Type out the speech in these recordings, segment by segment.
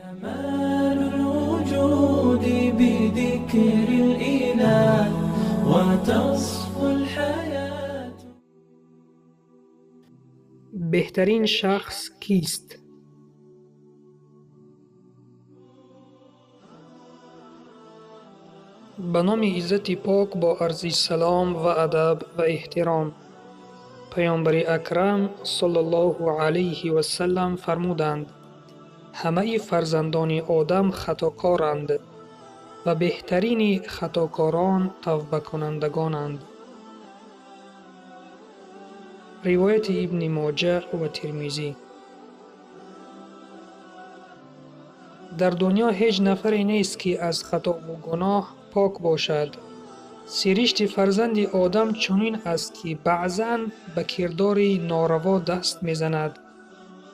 كمال الوجود بذكر الإله وتصفو الحياة. بهترین شخص کیست؟ به نام عزت پاک با عرض سلام و ادب و احترام، پیامبر اکرم صلی الله علیه و سلم فرمودند: همه فرزندان آدم خطاکارند و بهترین خطاکاران توبه کنندگانند. روایت ابن ماجه و ترمذی. در دنیا هیچ نفری نیست که از خطا و گناه پاک باشد. سرشت فرزند آدم چنین است که بعضاً به کردار ناروا دست میزند،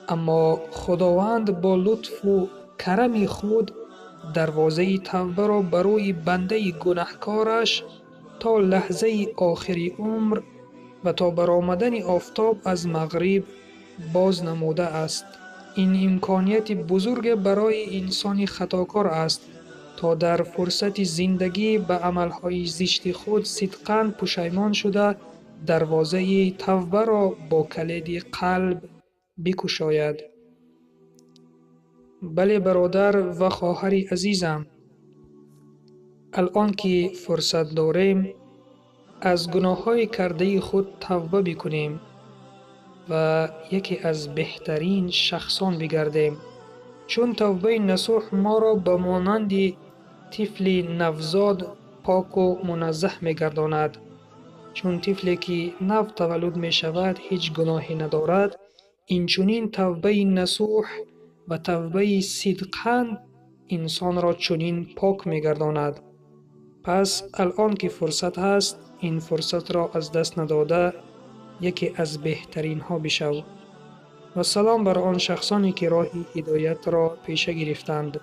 اما خداوند با لطف و کرم خود دروازه توبه را برای بنده گناهکارش تا لحظه آخر عمر و تا برآمدن آفتاب از مغرب باز نموده است. این امکانیت بزرگ برای انسان خطاکار است تا در فرصت زندگی به عملهای زشت خود صدقاً پشیمان شده دروازه توبه را با کلید قلب بگشاید. بله برادر و خواهر عزیزم، الان که فرصت داریم از گناههای کرده خود توبه بکنیم و یکی از بهترین شخصان بگردیم، چون توبه نصوح ما را به مانند طفل نوزاد پاک و منزه می‌گرداند. چون طفلی که نو تولد می شود هیچ گناهی ندارد، اینچنین توبه نصوح و توبه صدقاً انسان را چنین پاک می‌گرداند. پس الان که فرصت هست، این فرصت را از دست نداده یکی از بهترین ها بشو. و سلام بر آن شخصانی که راه هدایت را پیشه گرفتند.